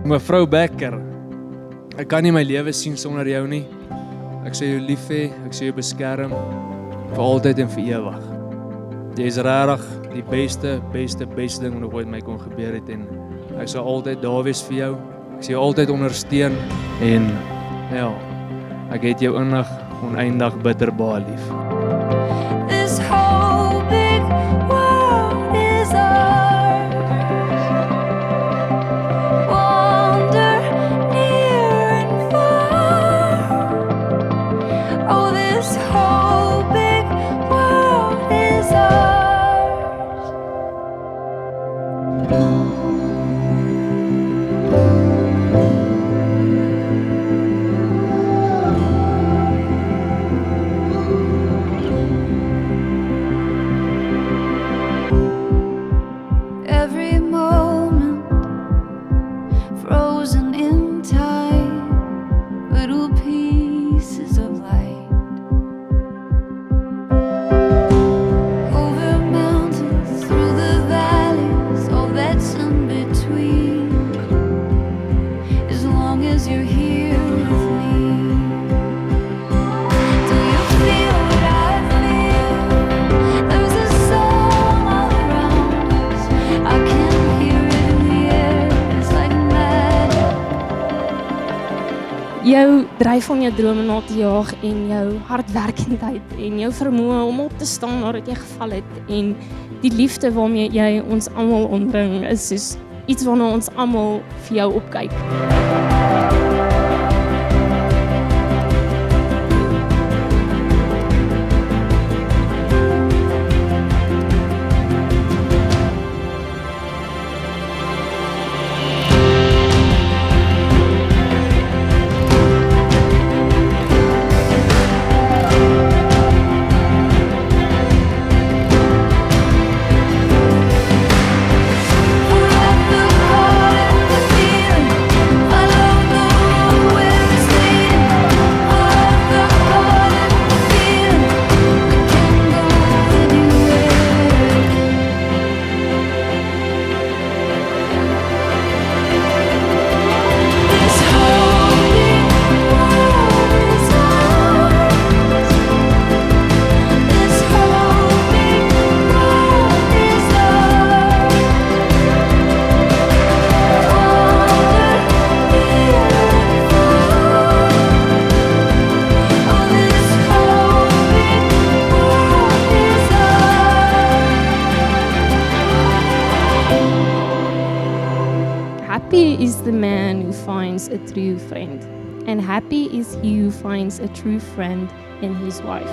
Mevrou Becker, ek kan nie my lewe sien sonder jou nie. Ek sal jou lief hê, ek sal jou beskerm, vir altyd en vir ewig. Jy is regtig die beste ding wat ooit my kon gebeur het en ek sal altyd daar wees vir jou. Ek sal jou altyd ondersteun en ja, ek het jou innig oneindig bitter baie lief. This whole big world is ours. Wander near and far. Oh, this whole big world is ours. Every moment frozen in time, little pieces of light. Over mountains, through the valleys, all that's in between. As long as you're here with me. Do you feel what I feel? There's a song all around us. I can hear it in the air. It's like magic. Jou dryf om jou drome na te jaag en jou hardwerkendheid en jou vermoë om op te staan nadat jy geval het en die liefde waarmee jy ons almal omring is soos iets waarna ons almal vir jou opkyk. Happy is the man who finds a true friend, and happy is he who finds a true friend in his wife.